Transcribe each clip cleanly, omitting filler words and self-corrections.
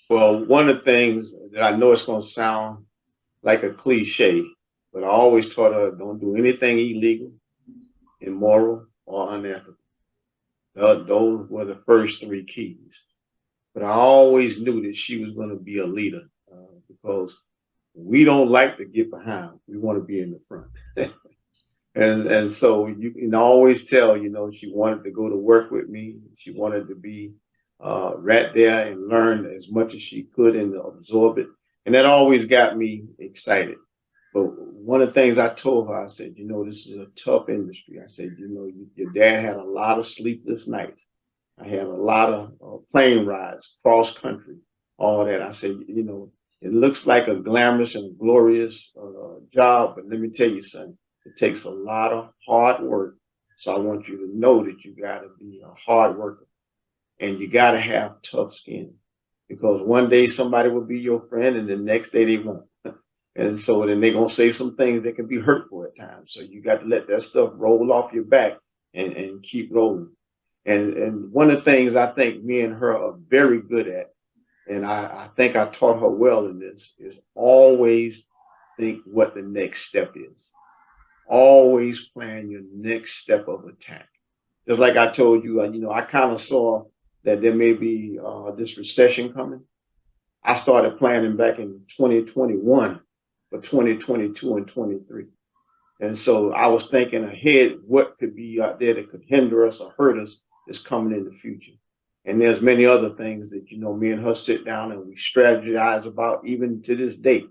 Well, one of the things that I know it's going to sound like a cliche, but I always taught her don't do anything illegal, immoral, or unethical. Those were the first three keys. But I always knew that she was going to be a leader because we don't like to get behind. We want to be in the front. and so you can always tell, she wanted to go to work with me. She wanted to be right there and learn as much as she could and absorb it. And that always got me excited. But one of the things I told her, I said, this is a tough industry. I said, your dad had a lot of sleepless nights. I had a lot of plane rides, cross country, all that. I said, it looks like a glamorous and glorious job, but let me tell you something. It takes a lot of hard work. So I want you to know that you got to be a hard worker and you got to have tough skin because one day somebody will be your friend and the next day they won't. And so then they're going to say some things that can be hurtful at times. So you got to let that stuff roll off your back and keep rolling. And one of the things I think me and her are very good at, and I think I taught her well in this, is always think what the next step is. Always plan your next step of attack. Just like I told you, I kind of saw that there may be this recession coming. I started planning back in 2021 for 2022 and 23. And so I was thinking ahead, what could be out there that could hinder us or hurt us is coming in the future. And there's many other things that, me and her sit down and we strategize about even to this day.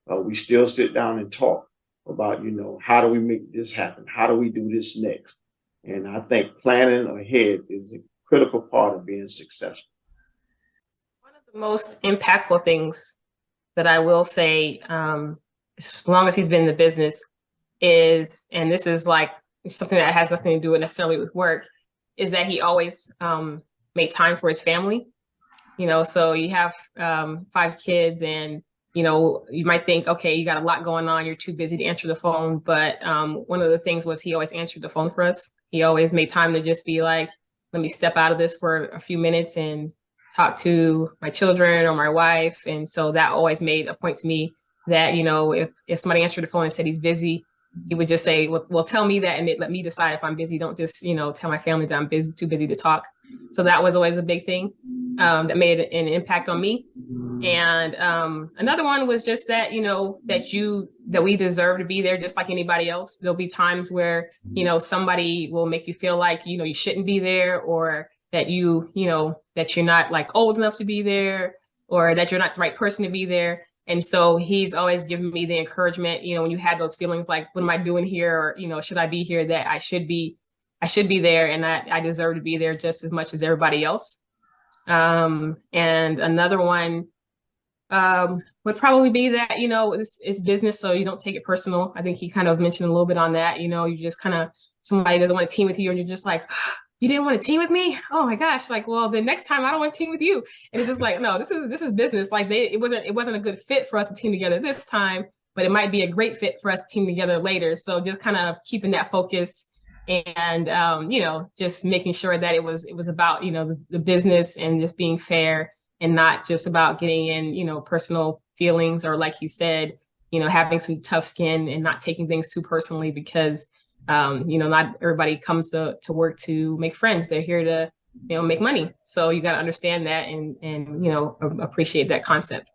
We still sit down and talk about, how do we make this happen? How do we do this next? And I think planning ahead is a critical part of being successful. One of the most impactful things that I will say, as long as he's been in the business is, and this is like something that has nothing to do necessarily with work, is that he always made time for his family. So you have 5 kids and, you might think, okay, you got a lot going on. You're too busy to answer the phone. But one of the things was he always answered the phone for us. He always made time to just be like, let me step out of this for a few minutes and talk to my children or my wife. And so that always made a point to me that, if somebody answered the phone and said he's busy, he would just say, well, tell me that and let me decide if I'm busy. Don't just, tell my family that I'm busy, too busy to talk. So that was always a big thing that made an impact on me. And another one was just that, that we deserve to be there just like anybody else. There'll be times where, somebody will make you feel like, you shouldn't be there, or that that you're not like old enough to be there, or that you're not the right person to be there. And so he's always given me the encouragement, when you had those feelings like, what am I doing here? Or, should I be here? That I should be there, and I deserve to be there just as much as everybody else. And another one would probably be that, it's business, so you don't take it personal. I think he kind of mentioned a little bit on that, you just kind of, somebody doesn't want to team with you and you're just like, you didn't want to team with me? Oh my gosh. Like, well, the next time I don't want to team with you. And it's just like, no, this is business. Like it wasn't a good fit for us to team together this time, but it might be a great fit for us to team together later. So just kind of keeping that focus and, just making sure that it was about, the business and just being fair and not just about getting in, personal feelings, or like he said, having some tough skin and not taking things too personally, because not everybody comes to work to make friends. They're here to, make money. So you got to understand that and appreciate that concept.